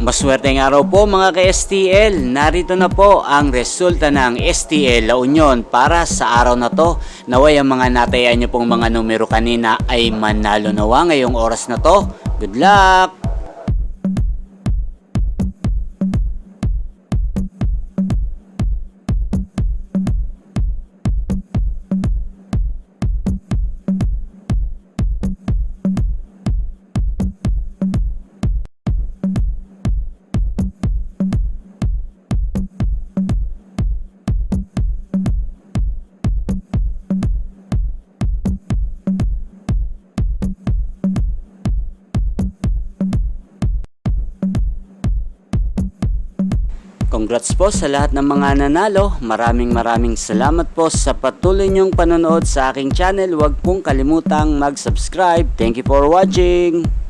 Maswerteng araw po mga ka-STL. Narito na po ang resulta ng STL La Union para sa araw na to. Naway ang mga natayan nyo pong mga numero kanina ay manalo nawa ngayong oras na to. Good luck! Congrats po sa lahat ng mga nanalo. Maraming salamat po sa patuloy niyong panonood sa aking channel. Huwag pong kalimutang mag-subscribe. Thank you for watching.